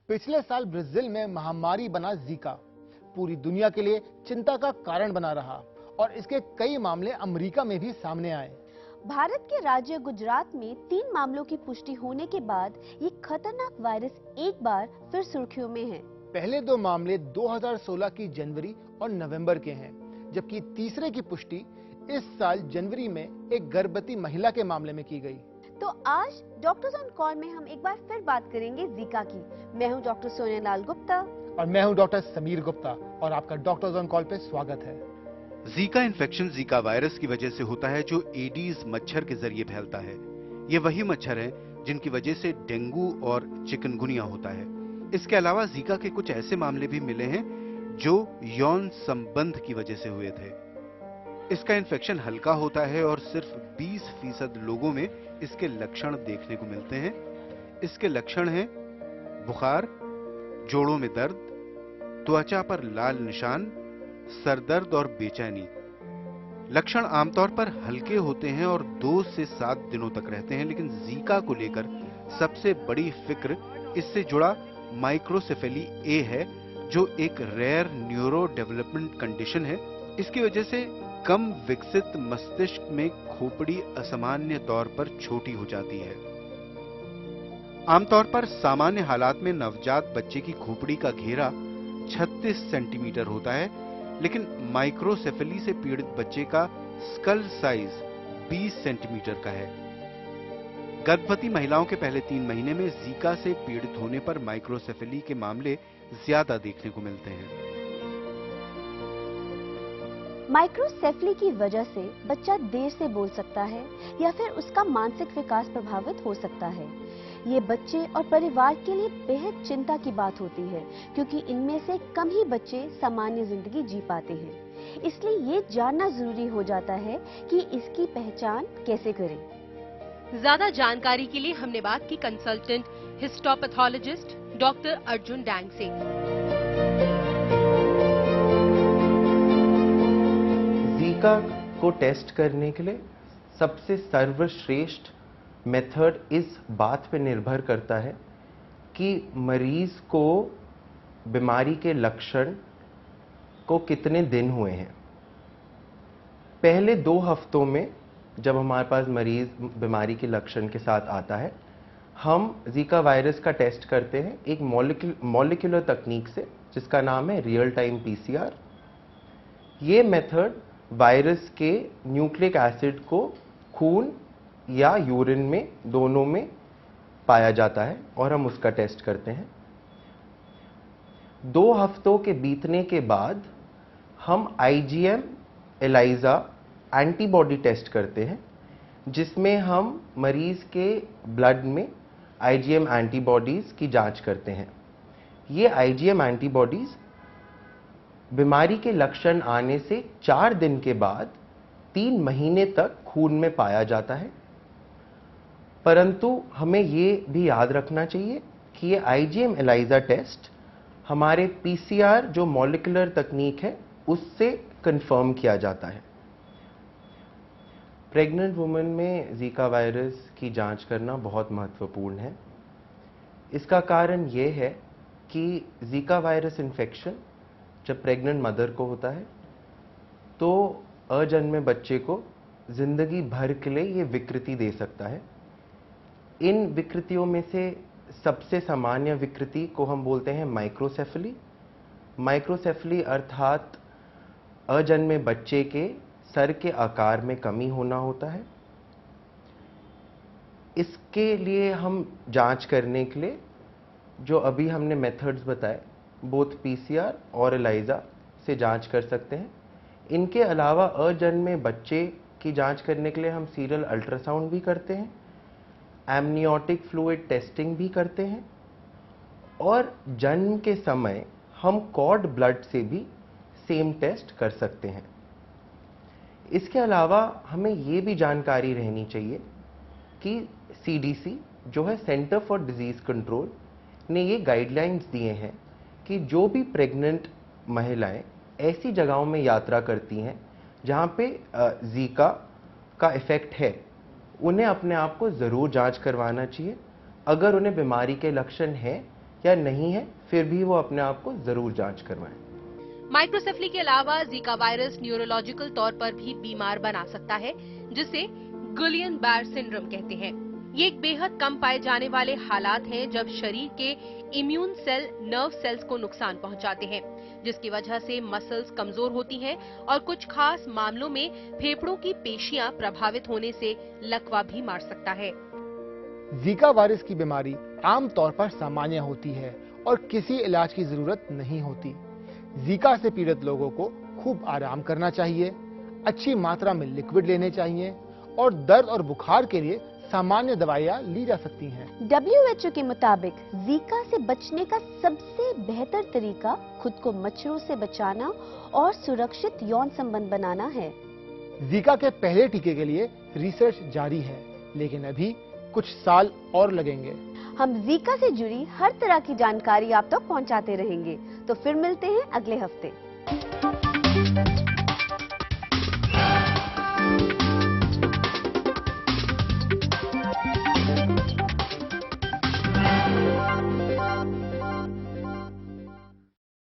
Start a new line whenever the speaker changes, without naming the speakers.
पिछले साल ब्राजील में महामारी बना जीका पूरी दुनिया के लिए चिंता का कारण बना रहा और इसके कई मामले अमेरिका में भी सामने आए।
भारत के राज्य गुजरात में 3 मामलों की पुष्टि होने के बाद ये खतरनाक वायरस एक बार फिर सुर्खियों में है।
पहले 2 मामले 2016 की जनवरी और नवंबर के हैं, जबकि तीसरे की पुष्टि इस साल जनवरी में एक गर्भवती महिला के मामले में की गई।
तो आज डॉक्टर्स ऑन कॉल में हम एक बार फिर बात करेंगे जीका की। मैं हूं डॉक्टर सोनियालाल गुप्ता
और मैं हूं डॉक्टर समीर गुप्ता और आपका डॉक्टर्स ऑन कॉल पे स्वागत है।
जीका इन्फेक्शन जीका वायरस की वजह से होता है जो एडीज मच्छर के जरिए फैलता है। ये वही मच्छर है जिनकी वजह से डेंगू और चिकनगुनिया होता है। इसके अलावा जीका के कुछ ऐसे मामले भी मिले हैं जो यौन संबंध की वजह से हुए थे। इसका इन्फेक्शन हल्का होता है और सिर्फ 20% लोगों में इसके लक्षण देखने को मिलते हैं। इसके लक्षण हैं बुखार, जोड़ों में दर्द, त्वचा पर लाल निशान, सरदर्द और बेचैनी। लक्षण आमतौर पर हल्के होते हैं और 2 से 7 दिनों तक रहते हैं, लेकिन जीका को लेकर सबसे बड़ी फिक्र इससे जुड़ा माइक्रोसेफेली ए है, जो एक रेयर न्यूरो डेवलपमेंट कंडीशन है। इसकी वजह से कम विकसित मस्तिष्क में खोपड़ी असामान्य तौर पर छोटी हो जाती है। आमतौर पर सामान्य हालात में नवजात बच्चे की खोपड़ी का घेरा 36 सेंटीमीटर होता है, लेकिन माइक्रोसेफेली से पीड़ित बच्चे का स्कल साइज 20 सेंटीमीटर का है। गर्भवती महिलाओं के पहले 3 महीने में जीका से पीड़ित होने पर माइक्रोसेफेली के मामले ज्यादा देखने को मिलते हैं।
माइक्रोसेफली की वजह से बच्चा देर से बोल सकता है या फिर उसका मानसिक विकास प्रभावित हो सकता है। ये बच्चे और परिवार के लिए बेहद चिंता की बात होती है, क्योंकि इनमें से कम ही बच्चे सामान्य जिंदगी जी पाते हैं। इसलिए ये जानना जरूरी हो जाता है कि इसकी पहचान कैसे करें।
ज्यादा जानकारी के लिए हमने बात की consultant histopathologist doctor Arjun dang से।
जीका को टेस्ट करने के लिए सबसे सर्वश्रेष्ठ मेथड इस बात पर निर्भर करता है कि मरीज को बीमारी के लक्षण को कितने दिन हुए हैं। पहले 2 हफ्तों में जब हमारे पास मरीज बीमारी के लक्षण के साथ आता है, हम जीका वायरस का टेस्ट करते हैं एक मॉलिक्यूलर तकनीक से, जिसका नाम है रियल टाइम पीसीआर। ये मेथड वायरस के न्यूक्लिक एसिड को खून या यूरिन में, दोनों में पाया जाता है और हम उसका टेस्ट करते हैं। 2 हफ्तों के बीतने के बाद हम आईजीएम एलाइजा एंटीबॉडी टेस्ट करते हैं, जिसमें हम मरीज के ब्लड में आईजीएम एंटीबॉडीज की जांच करते हैं। ये आईजीएम एंटीबॉडीज बीमारी के लक्षण आने से 4 दिन के बाद 3 महीने तक खून में पाया जाता है। परंतु हमें ये भी याद रखना चाहिए कि ये आईजीएम एलाइजा टेस्ट हमारे पीसीआर जो मॉलिक्यूलर तकनीक है उससे कंफर्म किया जाता है। प्रेग्नेंट वुमेन में जीका वायरस की जांच करना बहुत महत्वपूर्ण है। इसका कारण ये है कि जीका वायरस इन्फेक्शन जब प्रेग्नेंट मदर को होता है तो अजन्मे बच्चे को जिंदगी भर के लिए ये विकृति दे सकता है। इन विकृतियों में से सबसे सामान्य विकृति को हम बोलते हैं माइक्रोसेफली। माइक्रोसेफली अर्थात अजन्मे बच्चे के सर के आकार में कमी होना होता है। इसके लिए हम जांच करने के लिए जो अभी हमने मेथड्स बताए, बोथ पीसीआर और एलाइजा से जांच कर सकते हैं। इनके अलावा अजन्मे बच्चे की जांच करने के लिए हम सीरियल अल्ट्रासाउंड भी करते हैं, एमनियोटिक फ्लूइड टेस्टिंग भी करते हैं और जन्म के समय हम कॉर्ड ब्लड से भी सेम टेस्ट कर सकते हैं। इसके अलावा हमें ये भी जानकारी रहनी चाहिए कि सीडीसी जो है सेंटर फॉर डिजीज कंट्रोल ने ये गाइडलाइंस दिए हैं कि जो भी प्रेग्नेंट महिलाएं ऐसी जगहों में यात्रा करती हैं जहां पे जीका का इफेक्ट है, उन्हें अपने आप को ज़रूर जांच करवाना चाहिए। अगर उन्हें बीमारी के लक्षण हैं या नहीं है, फिर भी वो अपने आप को जरूर जांच करवाएं।
माइक्रोसेफली के अलावा जीका वायरस न्यूरोलॉजिकल तौर पर भी बीमार बना सकता है, जिसे गुलियन-बायर सिंड्रोम कहते हैं। ये एक बेहद कम पाए जाने वाले हालात हैं जब शरीर के इम्यून सेल नर्व सेल्स को नुकसान पहुंचाते हैं, जिसकी वजह से मसल्स कमजोर होती हैं और कुछ खास मामलों में फेफड़ों की पेशियां प्रभावित होने से लकवा भी मार सकता है।
जीका वायरस की बीमारी आमतौर पर सामान्य होती है और किसी इलाज की जरूरत नहीं होती। जीका से पीड़ित लोगों को खूब आराम करना चाहिए, अच्छी मात्रा में लिक्विड लेने चाहिए और दर्द और बुखार के लिए सामान्य दवाइयां ली जा सकती हैं।
WHO के मुताबिक जीका से बचने का सबसे बेहतर तरीका खुद को मच्छरों से बचाना और सुरक्षित यौन संबंध बनाना है।
जीका के पहले टीके के लिए रिसर्च जारी है, लेकिन अभी कुछ साल और लगेंगे।
हम जीका से जुड़ी हर तरह की जानकारी आप तक पहुंचाते रहेंगे। तो फिर मिलते हैं अगले हफ्ते।